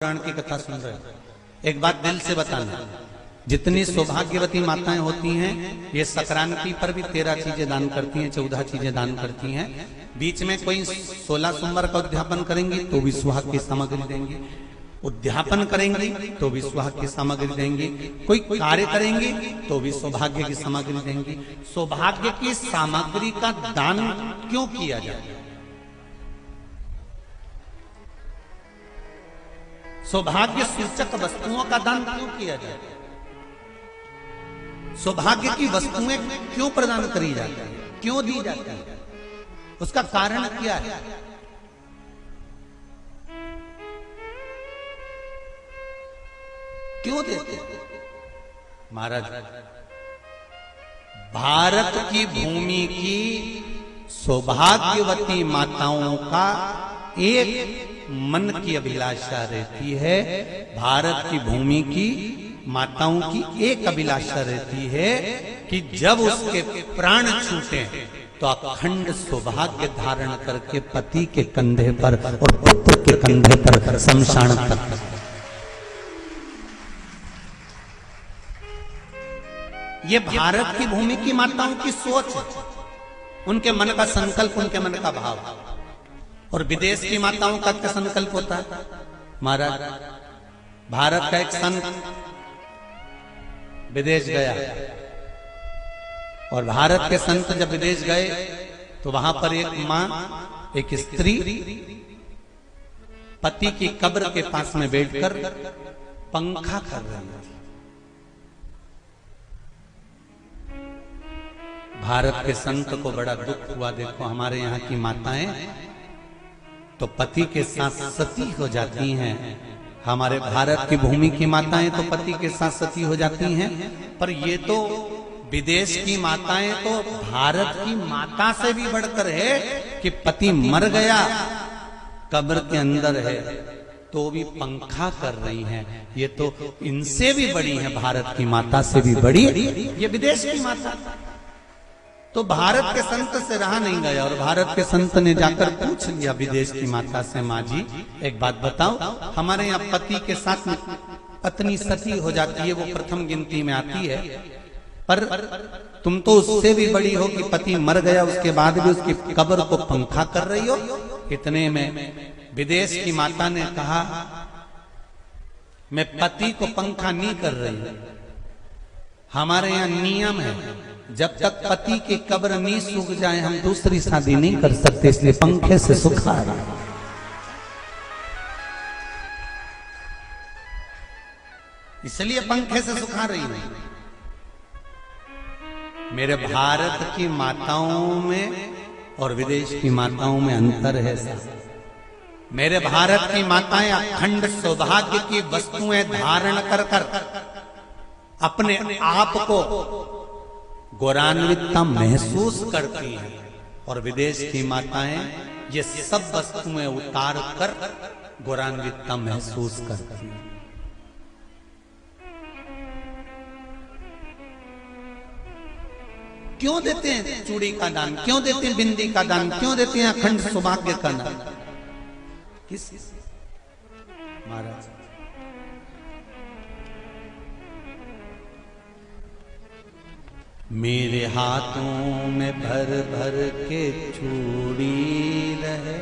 पुराण की कथा सुन रहे हो, एक बात दिल से बताना, जितनी सौभाग्यवती माताएं होती हैं ये संक्रांति पर भी 13 चीजें दान करती हैं, 14 चीजें दान करती हैं। बीच में कोई 16 सोमवार का उद्यापन करेंगी तो भी सुहाग की सामग्री देंगी, उद्यापन करेंगी तो भी सुहाग की सामग्री देंगी, कोई कार्य करेंगी तो भी सौभाग्य की सामग्री देंगी। सौभाग्य की सामग्री का दान क्यों किया जाए? सौभाग्य सूचक वस्तुओं का दान क्यों किया जाए? सौभाग्य की वस्तुएं क्यों प्रदान करी जाती है, क्यों दी जाती है? उसका कारण क्या है? क्यों देते हैं? महाराज, भारत की भूमि की सौभाग्यवती माताओं का एक मन की अभिलाषा रहती है, भारत की भूमि की माताओं की एक अभिलाषा रहती है कि जब उसके प्राण छूटे तो अखंड सौभाग्य धारण करके पति के कंधे पर और पुत्र के कंधे पर शमशान तक। ये भारत की भूमि की माताओं की सोच है, उनके मन का संकल्प, उनके मन का भाव। और विदेश की माताओं का क्या संकल्प होता है? महाराज, भारत का एक संत विदेश गया और भारत के संत जब विदेश गए तो वहां पर एक मां, एक स्त्री पति की कब्र के पास में बैठकर पंखा कर रही थी। भारत के संत को बड़ा दुख हुआ, देखो हमारे यहाँ की माताएं तो पति के साथ सती हो जाती हैं, हमारे भारत की भूमि की माताएं तो पति के साथ सती हो जाती हैं, पर ये तो विदेश की माताएं तो भारत की माता से भी बढ़कर है कि पति मर गया, कब्र के अंदर है तो भी पंखा कर रही हैं। ये तो इनसे भी बड़ी है, भारत की माता से भी बड़ी ये विदेश की माता। तो भारत के संत से रहा नहीं गया और भारत के संत ने जाकर पूछ लिया विदेश की माता से, माँ जी एक बात बताओ, हमारे यहाँ पति के साथ पत्नी सती हो जाती है, वो प्रथम गिनती में आती है, पर तुम तो उससे भी बड़ी हो कि पति मर गया उसके बाद भी उसकी कब्र को पंखा कर रही हो। इतने में विदेश की माता ने कहा, मैं पति को पंखा नहीं कर रही हूं, हमारे यहाँ नियम है जब तक पति की कब्र नहीं सूख जाए हम दूसरी शादी नहीं कर सकते, इसलिए पंखे से सुखा रहा। इसलिए पंखे से सुखा रही हूं। मेरे भारत की माताओं में और विदेश की माताओं में अंतर है। मेरे भारत की माताएं अखंड सौभाग्य की वस्तुएं धारण कर अपने आप को गौरवान्वितता महसूस करती हैं, और विदेश की माताएं ये सब वस्तुएं उतार कर गौरवान्वितता महसूस करती हैं। क्यों देते हैं चूड़ी का दान, क्यों देते हैं बिंदी का दान, क्यों देते हैं अखंड सौभाग्य का दान? किस महाराज, मेरे हाथों में भर भर के चूड़ी रहे,